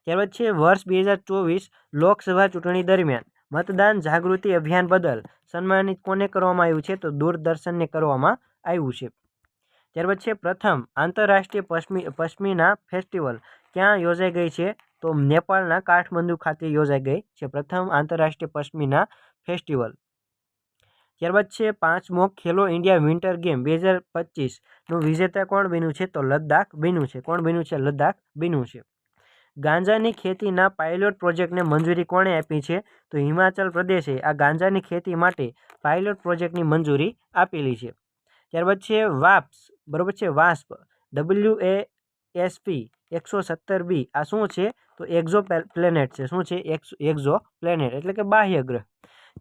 ત્યારબાદ છે વર્ષ 2024 લોકસભા ચૂંટણી દરમિયાન મતદાન જાગૃતિ અભિયાન બદલ સન્માનિત કોને કરવામાં આવ્યું છે? તો દૂરદર્શનને કરવામાં આવ્યું છે. ત્યારબાદ છે પ્રથમ આંતરરાષ્ટ્રીય પશ્મિના ફેસ્ટિવલ ક્યાં યોજાઈ ગઈ છે? તો નેપાળના કાઠમંડુ ખાતે યોજાઈ ગઈ છે પ્રથમ આંતરરાષ્ટ્રીય પશ્મિના ફેસ્ટિવલ. ત્યારબાદ છે 5મો ખેલો ઇન્ડિયા વિન્ટર ગેમ 2025નું વિજેતા કોણ બન્યું છે? તો લદ્દાખ બન્યું છે. કોણ બન્યું છે? લદ્દાખ બન્યું છે. ગાંજાની ખેતીના પાયલોટ પ્રોજેક્ટને મંજૂરી કોણે આપી છે? તો હિમાચલ પ્રદેશે આ ગાંજાની ખેતી માટે પાયલોટ પ્રોજેક્ટની મંજૂરી આપેલી છે. ત્યારબાદ છે વાસ્પ. બરોબર છે, વાસ્પ WASP 117b આ શું છે? તો એક્ઝો પ્લેનેટ છે. શું છે? એક્ઝો પ્લેનેટ એટલે કે બાહ્ય ગ્રહ.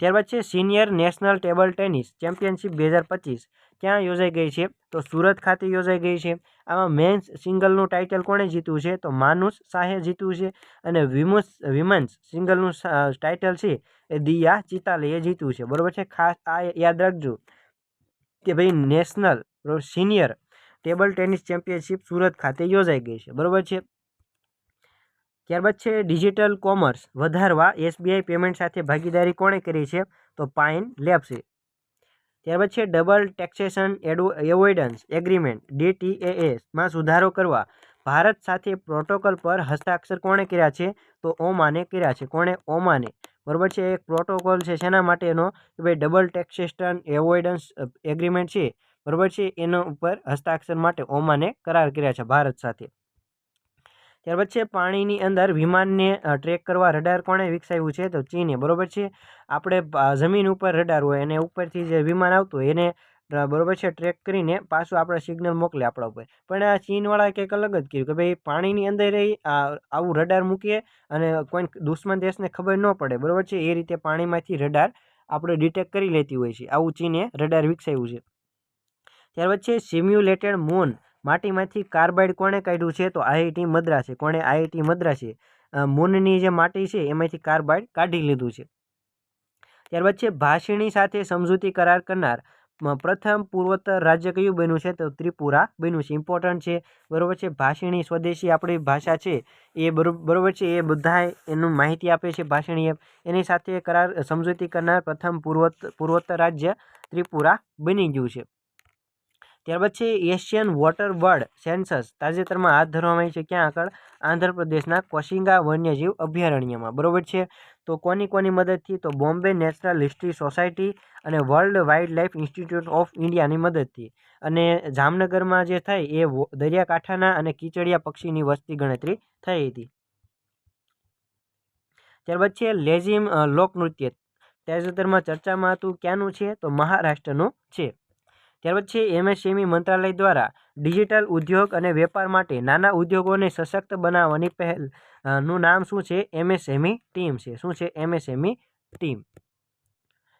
ત્યારબાદ છે senior national table tennis championship 2025 ક્યાં યોજાઈ ગઈ છે? તો સુરત ખાતે યોજાઈ ગઈ છે. આમાં મેન્સ સિંગલનું ટાઇટલ કોણે જીત્યું છે? તો માનુષ શાહે જીત્યું છે. અને વિમન્સ સિંગલનું ટાઇટલ છે એ દિયા ચિતાલીએ જીત્યું છે. બરોબર છે, ખાસ આ યાદ રાખજો કે ભાઈ national senior table tennis championship Surat ખાતે યોજાઈ ગઈ છે. બરોબર છે. ત્યારબાદ છે ડિજિટલ કોમર્સ વધારવા SBI પેમેન્ટ સાથે ભાગીદારી કોણે કરી છે? તો પાઇન લેબ્સે. ત્યારબાદ છે ડબલ ટેક્સેશન એવોઇડન્સ એગ્રીમેન્ટ DTAAમાં સુધારો કરવા ભારત સાથે પ્રોટોકોલ પર હસ્તાક્ષર કોણે કર્યા છે? તો ઓમાને કર્યા છે. કોણે? ઓમાને. બરોબર છે, એક પ્રોટોકોલ છે શેના માટેનો? કે ભાઈ ડબલ ટેક્સેશન એવોઇડન્સ એગ્રીમેન્ટ છે. બરોબર છે, એના ઉપર હસ્તાક્ષર માટે ઓમાને કરાર કર્યા છે ભારત સાથે. ત્યારબાદ છે પાણીની અંદર વિમાનને ટ્રેક કરવા રડાર કોણે વિકસાવ્યું છે? તો ચીને. બરોબર છે, આપણે જમીન ઉપર રડાર હોય અને ઉપરથી જે વિમાન આવતું હોય એને બરોબર છે ટ્રેક કરીને પાછું આપણે સિગ્નલ મોકલે આપણા ઉપર. પણ આ ચીનવાળાએ કંઈક અલગ જ કર્યું કે ભાઈ પાણીની અંદર આવું રડાર મૂકીએ અને કોઈ દુશ્મન દેશને ખબર ન પડે. બરોબર છે, એ રીતે પાણીમાંથી રડાર આપણે ડિટેક્ટ કરી લેતી હોય છે. આવું ચીને રડાર વિકસાવ્યું છે. ત્યારબાદ છે સિમ્યુલેટેડ મૂન માટીમાંથી કાર્બાઇડ કોણે કાઢ્યું છે? તો IIT મદ્રાસે. કોણે? IIT મદ્રાસે મૂનની જે માટી છે એમાંથી કાર્બાઇડ કાઢી લીધું છે. ત્યારબાદ છે ભાષીણી સાથે સમજૂતી કરાર કરનાર પ્રથમ પૂર્વોત્તર રાજ્ય કયું બન્યું છે? તો ત્રિપુરા બન્યું છે. ઇમ્પોર્ટન્ટ છે. બરોબર છે, ભાષીણી સ્વદેશી આપણી ભાષા છે એ બરોબર છે, એ બધા એનું માહિતી આપે છે ભાષીણી એપ. એની સાથે સમજૂતી કરનાર પ્રથમ પૂર્વોત્તર રાજ્ય ત્રિપુરા બની ગયું છે. ત્યારબાદ છે એશિયન વોટર બર્ડ સેન્સસ તાજેતરમાં હાથ ધરવામાં આવી છે. ક્યાં આગળ? આંધ્રપ્રદેશના કોશિંગા વન્યજીવ અભયારણ્યમાં. બરોબર છે, તો કોની મદદથી? તો બોમ્બે નેચરલ હિસ્ટ્રી સોસાયટી અને world wild life institute of ઇન્ડિયાની મદદથી. અને જામનગરમાં જે થઈ એ દરિયાકાંઠાના અને કીચડિયા પક્ષીની વસ્તી ગણતરી થઈ હતી. ત્યારબાદ છે લેઝિમ લોકનૃત્ય તાજેતરમાં ચર્ચામાં હતું. ક્યાંનું છે? તો મહારાષ્ટ્રનું છે. ત્યારબાદ છે MSME મંત્રાલય દ્વારા ડિજિટલ ઉદ્યોગ અને વેપાર માટે નાના ઉદ્યોગોને સશક્ત બનાવવાની પહેલનું નામ શું છે? MSME ટીમ છે. શું છે? MSME team.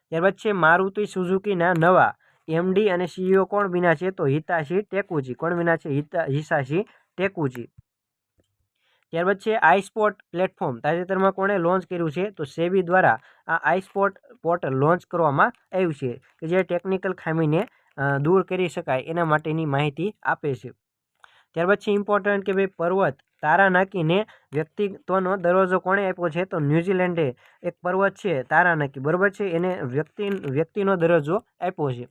ત્યારબાદ છે મારુતિ સુઝુકીના નવા MD અને CEO કોણ બન્યા છે? તો હિતાશી ટેકુચી. કોણ બન્યા છે? હિતાશી ટેકુચી. ત્યારબાદ છે આઈસ્પોટ પ્લેટફોર્મ તાજેતરમાં કોણે લોન્ચ કર્યું છે? તો સેબી દ્વારા આ આઈસ્પોટ પોર્ટલ લોન્ચ કરવામાં આવ્યું છે કે જે ટેકનિકલ ખામીને દૂર કરી શકાય એના માટેની માહિતી આપે છે. ત્યારબાદ છે ઇમ્પોર્ટન્ટ કે ભાઈ પર્વત તારાનાકીને વ્યક્તિત્વનો દરજ્જો કોણે આપ્યો છે? તો ન્યૂઝીલેન્ડે એક પર્વત છે તારાનાકી, બરોબર છે, એને વ્યક્તિનો દરજ્જો આપ્યો છે.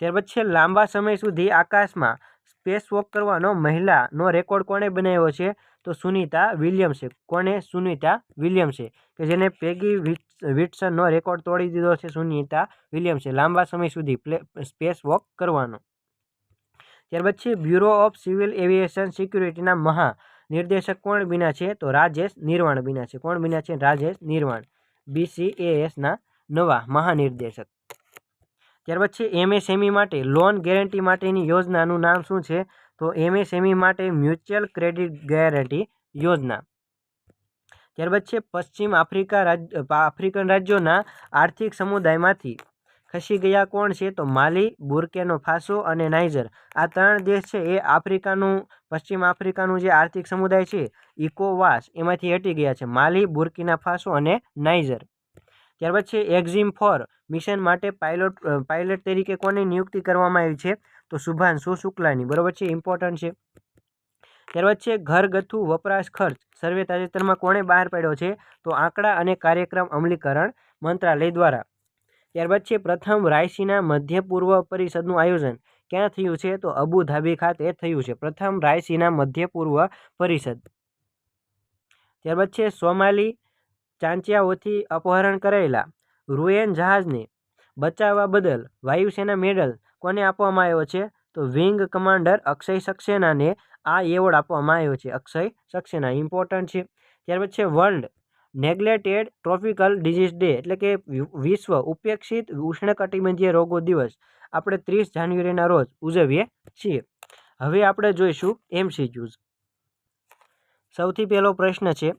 ત્યારબાદ છે લાંબા સમય સુધી આકાશમાં સ્પેસ વોક કરવાનો મહિલાનો રેકોર્ડ કોણે બનાવ્યો છે? તો સુનિતા વિલિયમ્સે. કોણે? સુનિતા વિલિયમ્સે, કે જેને પેગી વિટ્સનનો રેકોર્ડ તોડી દીધો છે. સુનિતા વિલિયમ્સે લાંબા સમય સુધી સ્પેસ વોક કરવાનો. ત્યારબાદ છે બ્યુરો ઓફ સિવિલ એવિએશન સિક્યુરિટીના મહાનિર્દેશક કોણ બન્યા છે? તો રાજેશ નિર્વાણ બન્યા છે. કોણ બન્યા છે? રાજેશ નિર્વાણ, BCASના નવા મહાનિર્દેશક. ત્યારબાદ છે MSME માટે લોન ગેરંટી માટેની યોજનાનું નામ શું છે? તો MSME માટે મ્યુચ્યુઅલ ક્રેડિટ ગેરંટી યોજના. ત્યારબાદ છે પશ્ચિમ આફ્રિકન રાજ્યોના આર્થિક સમુદાયમાંથી ખસી ગયા કોણ છે? તો માલી, બુર્કેનો ફાસો અને નાઇજર. આ 3 દેશ છે એ પશ્ચિમ આફ્રિકાનું જે આર્થિક સમુદાય છે ઇકોવાસ એમાંથી હટી ગયા છે. માલી, બુર્કિના ફાસો અને નાઇજર. ત્યારબાદ છે એક્ઝિમ 4 મિશન માટે પાયલટ તરીકે કોની નિયુક્તિ કરવામાં આવી છે? તો શુભાંશુ શુક્લાની, બરોબર છે, ઇમ્પોર્ટન્ટ છે. ત્યારબાદ છે ઘરગથ્થુ વપરાશ ખર્ચ સર્વે તાજેતરમાં કોણે બહાર પાડ્યો છે? તો આંકડા અને કાર્યક્રમ અમલીકરણ મંત્રાલય દ્વારા. ત્યારબાદ છે પ્રથમ રાયસીના મધ્ય પૂર્વ પરિષદનું આયોજન ક્યાં થયું છે? તો અબુધાબી ખાતે થયું છે પ્રથમ રાયસીના મધ્ય પૂર્વ પરિષદ. ત્યારબાદ છે સોમાલી ચાંચિયાઓથી અપહરણ કરાયેલા રૂએન જહાજને બચાવવા બદલ વાયુસેના મેડલ કોને આપવામાં આવ્યો છે? તો વિંગ કમાન્ડર અક્ષય સક્સેનાને આ એવોર્ડ આપવામાં આવ્યો છે. અક્ષય સક્સેના, ઇમ્પોર્ટન્ટ છે. ત્યારબાદ છે વર્લ્ડ નેગ્લેક્ટેડ ટ્રોપિકલ ડિઝીઝ ડે એટલે કે વિશ્વ ઉપેક્ષિત ઉષ્ણકટિબંધીય રોગો દિવસ આપણે 30 જાન્યુઆરીના રોજ ઉજવીએ છીએ. હવે આપણે જોઈશું MCQs. સૌથી પહેલો પ્રશ્ન છે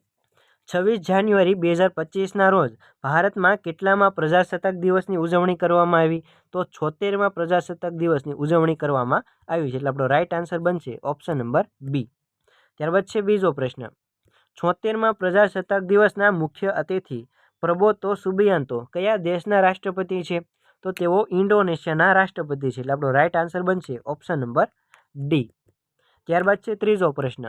26 જાન્યુઆરી 2025ના રોજ ભારતમાં કેટલામાં પ્રજાસત્તાક દિવસની ઉજવણી કરવામાં આવી? તો 76માં પ્રજાસત્તાક દિવસની ઉજવણી કરવામાં આવી છે. એટલે આપણો રાઈટ આન્સર બનશે ઓપ્શન નંબર B. ત્યારબાદ છે બીજો પ્રશ્ન 76માં પ્રજાસત્તાક દિવસના મુખ્ય અતિથિ પ્રબોતો સુબિયાન્તો કયા દેશના રાષ્ટ્રપતિ છે? તો તેઓ ઇન્ડોનેશિયાના રાષ્ટ્રપતિ છે. એટલે આપણો રાઈટ આન્સર બનશે ઓપ્શન નંબર D. ત્યારબાદ છે ત્રીજો પ્રશ્ન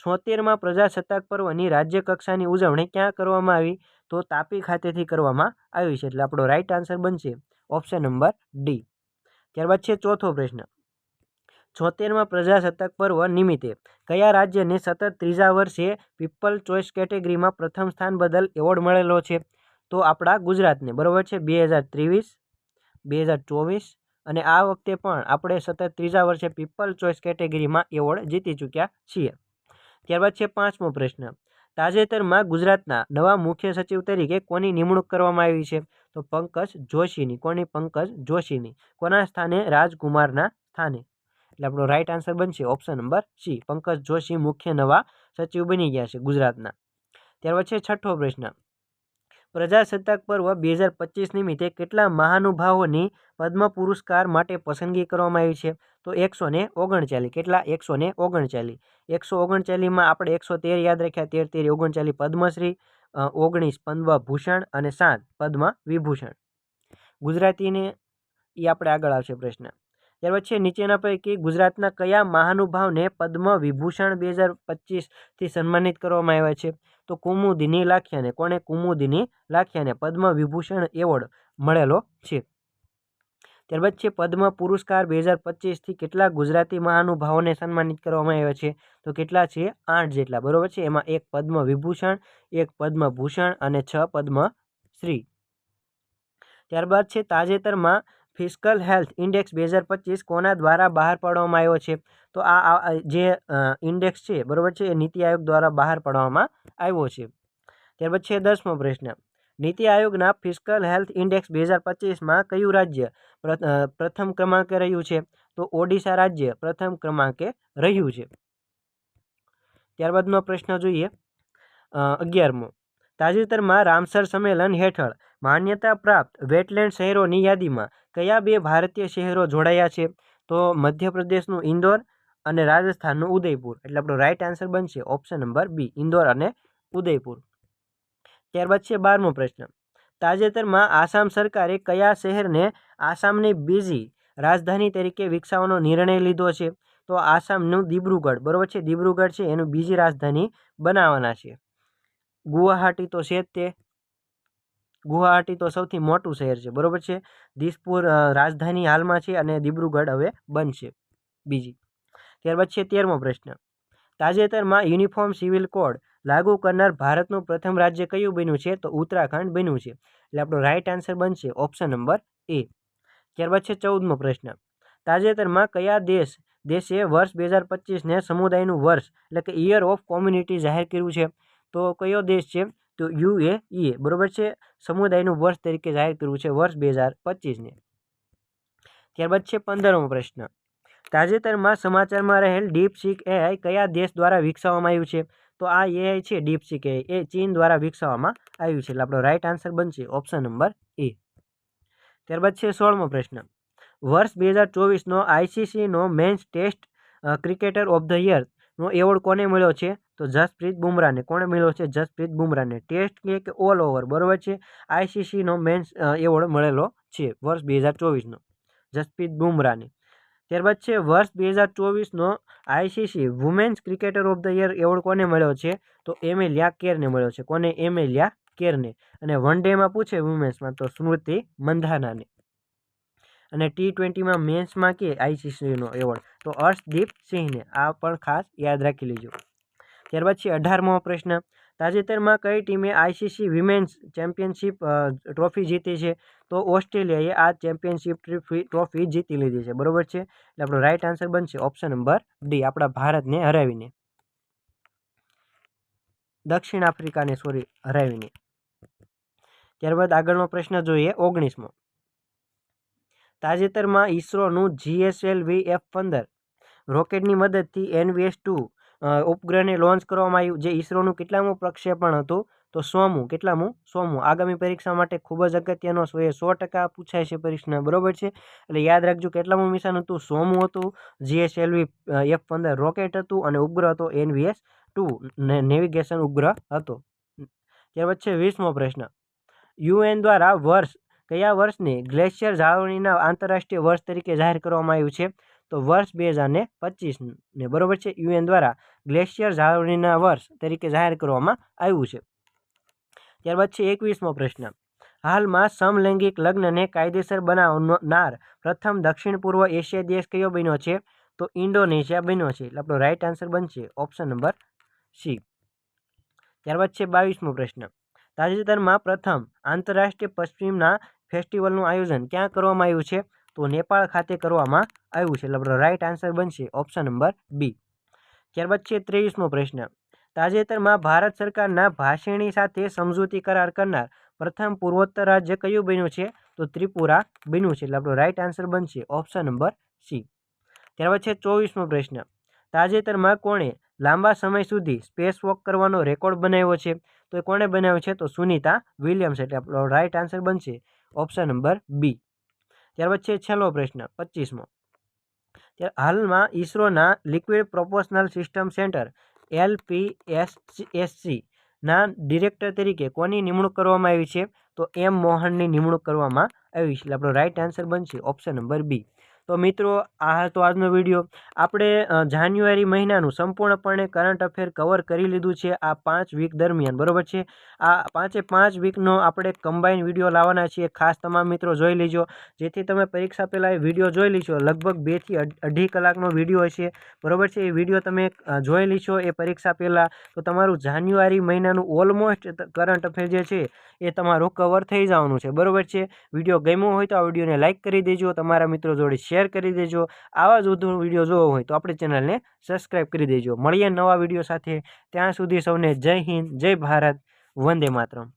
76માં પ્રજાસત્તાક પર્વની રાજ્ય કક્ષાની ઉજવણી ક્યાં કરવામાં આવી? તો તાપી ખાતેથી કરવામાં આવી છે. એટલે આપણો રાઈટ આન્સર બનશે ઓપ્શન નંબર D. ત્યારબાદ છે ચોથો પ્રશ્ન 76માં પ્રજાસત્તાક પર્વ નિમિત્તે કયા રાજ્યને સતત ત્રીજા વર્ષે પીપલ ચોઇસ કેટેગરીમાં પ્રથમ સ્થાન બદલ એવોર્ડ મળેલો છે? તો આપણા ગુજરાતને, બરોબર છે. 2023, 2024 અને આ વખતે પણ આપણે સતત ત્રીજા વર્ષે પીપલ ચોઇસ કેટેગરીમાં એવોર્ડ જીતી ચૂક્યા છીએ. ત્યારબાદ છે પાંચમો પ્રશ્ન તાજેતરમાં ગુજરાતના નવા મુખ્ય સચિવ તરીકે કોની નિમણૂક કરવામાં આવી છે? તો પંકજ જોશીની. કોની? પંકજ જોશીની. કોના સ્થાને? રાજકુમારના સ્થાને. એટલે આપણો રાઈટ આન્સર બનશે option number C. Pankaj Joshi મુખ્ય નવા સચિવ બની ગયા છે ગુજરાતના. ત્યારબાદ છે છઠ્ઠો પ્રશ્ન પ્રજાસત્તાક પર્વ 2025 નિમિત્તે કેટલા મહાનુભાવોની પદ્મ પુરસ્કાર માટે પસંદગી કરવામાં આવી છે? તો 139. કેટલા? 139. 139માં આપણે 113 યાદ રાખ્યા, 13 39 પદ્મશ્રી, 19 પદ્મભૂષણ અને 7 પદ્મ વિભૂષણ. ગુજરાતીને એ આપણે આગળ આવશે પ્રશ્ન. ત્યારબાદ છે નીચેના પૈકી ગુજરાતના કયા મહાનુભાવને પદ્મ વિભૂષણ 2025થી સન્માનિત કરવામાં આવ્યા છે? તો કુમુદિની લાખિયાને. કોને? કુમુદિની લાખિયાને પદ્મ વિભૂષણ એવોર્ડ મળેલો છે. ત્યારબાદ છે પદ્મ પુરસ્કાર 2025થી કેટલા ગુજરાતી મહાનુભાવોને સન્માનિત કરવામાં આવ્યા છે? તો કેટલા છે? 8 જેટલા, બરોબર છે. એમાં 1 પદ્મ વિભૂષણ, 1 પદ્મભૂષણ અને 6 પદ્મશ્રી. ત્યારબાદ છે તાજેતરમાં ફિસ્કલ હેલ્થ ઇન્ડેક્સ 2025 કોના દ્વારા બહાર પાડવામાં આવ્યો છે? તો આ જે ઇન્ડેક્સ છે, બરોબર છે, એ નીતિ આયોગ દ્વારા બહાર પાડવામાં આવ્યો છે. ત્યારબાદ છે 10મો પ્રશ્ન નીતિ આયોગના ફિસ્કલ હેલ્થ ઇન્ડેક્સ 2025માં કયું રાજ્ય પ્રથમ ક્રમાંકે રહ્યું છે? તો ઓડિશા રાજ્ય પ્રથમ ક્રમાંકે રહ્યું છે. ત્યારબાદનો પ્રશ્ન જોઈએ 11મો તાજેતરમાં રામસર સંમેલન હેઠળ માન્યતા પ્રાપ્ત વેટલેન્ડ શહેરોની યાદીમાં કયા 2 ભારતીય શહેરો જોડાયા છે? તો મધ્યપ્રદેશનું ઇન્દોર અને રાજસ્થાનનું ઉદયપુર, એટલે આપણો રાઈટ આન્સર બનશે ઓપ્શન નંબર બી, ઇન્દોર અને ઉદયપુર. ત્યારબાદ છે 12મો પ્રશ્ન. તાજેતરમાં આસામ સરકારે કયા શહેરને આસામની બીજી રાજધાની તરીકે વિકસાવવાનો નિર્ણય લીધો છે? તો આસામનું દિબ્રુગઢ, બરોબર છે, દિબ્રુગઢ છે એનું બીજી રાજધાની બનાવવાના છે. ગુવાહાટી તો છે જ તે, ગુવાહાટી તો સૌથી મોટું શહેર છે, બરોબર છે. દિસપુર રાજધાની હાલમાં છે અને દિબ્રુગઢ હવે બનશે બીજી. ત્યારબાદ છે 13મો પ્રશ્ન. તાજેતરમાં યુનિફોર્મ સિવિલ કોડ લાગુ કરનાર ભારતનું પ્રથમ રાજ્ય કયું બન્યું છે? તો ઉત્તરાખંડ બન્યું છે, એટલે આપણો રાઈટ આન્સર બનશે ઓપ્શન નંબર એ. ત્યારબાદ છે 14મો પ્રશ્ન. તાજેતરમાં કયા દેશે વર્ષ 2025ને સમુદાયનું વર્ષ એટલે કે યર ઓફ કોમ્યુનિટી જાહેર કર્યું છે? તો કયો દેશ છે? તો UAE, બરોબર છે, સમુદાયનું વર્ષ તરીકે જાહેર કર્યું છે વર્ષ 2025ને. ત્યારબાદ છે 15મો પ્રશ્ન. તાજેતરમાં સમાચારમાં રહેલ ડીપસીક AI કયા દેશ દ્વારા વિકસાવવામાં આવ્યું છે? તો આ AI છે ડીપસીક AI એ ચીન દ્વારા વિકસાવવામાં આવ્યું છે, એટલે આપણો રાઈટ આન્સર બનશે ઓપ્શન નંબર એ. ત્યારબાદ છે 16મો પ્રશ્ન. વર્ષ 2024નો ICCનો men's test cricketer of the યરનો એવોર્ડ કોને મળ્યો છે? તો જસપ્રીત બુમરાહને. કોને મળ્યો છે? જસપ્રીત બુમરાહને. ટેસ્ટ કે ઓલ ઓવર, બરોબર છે, ICCનો મેન્સ એવોર્ડ મળેલો છે વર્ષ 2024નો જસપ્રીત બુમરાહને. ત્યારબાદ છે વર્ષ 2024નો ICC women's cricketer of the year award કોને મળ્યો છે? તો એમેલિયા કેરને મળ્યો છે. કોને? એમેલિયા કેરને. અને વન ડેમાં પૂછે વુમેન્સમાં તો સ્મૃતિ મંધાનાને. અને T20માં મેન્સમાં કે ICCનો એવોર્ડ તો અર્શદીપ સિંહને. આ પણ ખાસ યાદ રાખી લેજો. ત્યારબાદ છે 18મો પ્રશ્ન. તાજેતરમાં કઈ ટીમે ICC વિમેન્સ ચેમ્પિયનશિપ ટ્રોફી જીતી છે? તો ઓસ્ટ્રેલિયાએ આ ચેમ્પિયનશિપ ટ્રોફી જીતી લીધી છે, બરોબર છે, એટલે આપણો રાઈટ આન્સર બનશે ઓપ્શન નંબર ડી, આપણા ભારતને હરાવીને, દક્ષિણ આફ્રિકાને હરાવીને. ત્યારબાદ આગળનો પ્રશ્ન જોઈએ 19મો. તાજેતરમાં ઇસરોનું GSLV F-15 રોકેટની મદદથી NVS-2 ઉપગ્રહને લોન્ચ કરવામાં આવ્યું, જે ઇસરોનું કેટલામું પ્રક્ષેપણ હતું? તો 100મું. કેટલામું? 100મું. આગામી પરીક્ષા માટે ખૂબ જ અગત્યનો 100% પૂછાય છે પરીક્ષા, બરોબર છે, એટલે યાદ રાખજો કેટલામું મિશન હતું? 100મું હતું. GSLV F-15 રોકેટ હતું અને ઉપગ્રહ હતો NVS-2 નેવિગેશન ઉપગ્રહ હતો. ત્યારબાદ છે 20મો પ્રશ્ન. UN દ્વારા કયા વર્ષને ગ્લેશિયર જાળવણીના આંતરરાષ્ટ્રીય વર્ષ તરીકે જાહેર કરવામાં આવ્યું છે? તો વર્ષ 2025ને, બરોબર છે, UN દ્વારા ગ્લેશિયર જાળવણીના વર્ષ તરીકે જાહેર કરવામાં આવ્યું છે. ત્યારબાદ છે 21મો પ્રશ્ન. હાલમાં સમલૈંગિક લગ્નને કાયદેસર બનાવનાર પ્રથમ દક્ષિણ પૂર્વ એશિયાઈ દેશ કયો બન્યો છે? તો ઇન્ડોનેશિયા બન્યો છે, એટલે આપણો રાઈટ આન્સર બનશે ઓપ્શન નંબર સી. ત્યારબાદ છે 22મો પ્રશ્ન. તાજેતરમાં પ્રથમ આંતરરાષ્ટ્રીય પશ્ચિમના ફેસ્ટિવલનું આયોજન ક્યાં કરવામાં આવ્યું છે? તો નેપાળ ખાતે કરવામાં આવ્યું છે, એટલે આપણો રાઈટ આન્સર બનશે ઓપ્શન નંબર બી. ત્યારબાદ છે 23મો પ્રશ્ન. તાજેતરમાં ભારત સરકારના ભાષિણી સાથે સમજૂતી કરાર કરનાર પ્રથમ પૂર્વોત્તર રાજ્ય કયું બન્યું છે? તો ત્રિપુરા બન્યું છે, એટલે આપણો રાઈટ આન્સર બનશે ઓપ્શન નંબર સી. ત્યારબાદ છે 24મો પ્રશ્ન. તાજેતરમાં કોણે લાંબા સમય સુધી સ્પેસ વોક કરવાનો રેકોર્ડ બનાવ્યો છે? તો એ કોણે બનાવ્યો છે? તો સુનિતા વિલિયમ્સ, એટલે આપણો રાઈટ આન્સર બનશે ઓપ્શન નંબર બી. ત્યારબાદ છે છેલ્લો પ્રશ્ન 25મો. હાલમાં ઇસરોના liquid proportional system centre LPSSC ના ડિરેક્ટર તરીકે કોની નિમણૂક કરવામાં આવી છે? તો M મોહનની નિમણૂક કરવામાં આવી છે, એટલે આપણો રાઈટ આન્સર બનશે ઓપ્શન નંબર બી. તો મિત્રો આ હતો આજનો વિડીયો. આપણે જાન્યુઆરી મહિનાનું સંપૂર્ણપણે કરંટ અફેર કવર કરી લીધું છે આ 5 વીક દરમિયાન, બરોબર છે. આ 5 વીકનો આપણે કમ્બાઈન વિડીયો લાવવાના છીએ, ખાસ તમામ મિત્રો જોઈ લેજો, જેથી તમે પરીક્ષા પહેલાં એ વિડીયો જોઈ લેશો. લગભગ 2 થી 2.5 કલાકનો વિડીયો હશે, બરોબર છે. એ વિડીયો તમે જોઈ લેશો એ પરીક્ષા પહેલાં, તો તમારું જાન્યુઆરી મહિનાનું ઓલમોસ્ટ કરંટ અફેર જે છે એ તમારું કવર થઈ જવાનું છે, બરોબર છે. વિડીયો ગમ્યો હોય તો આ વિડીયોને લાઇક કરી દેજો, તમારા મિત્રો જોડે શેર કરી દેજો. આવા જ વધુ વિડીયો જોવો હોય તો આપણી ચેનલને સબસ્ક્રાઈબ કરી દેજો. મળીએ નવા વિડીયો સાથે, ત્યાં સુધી સૌને જય હિન્દ, જય ભારત, વંદે માતરમ.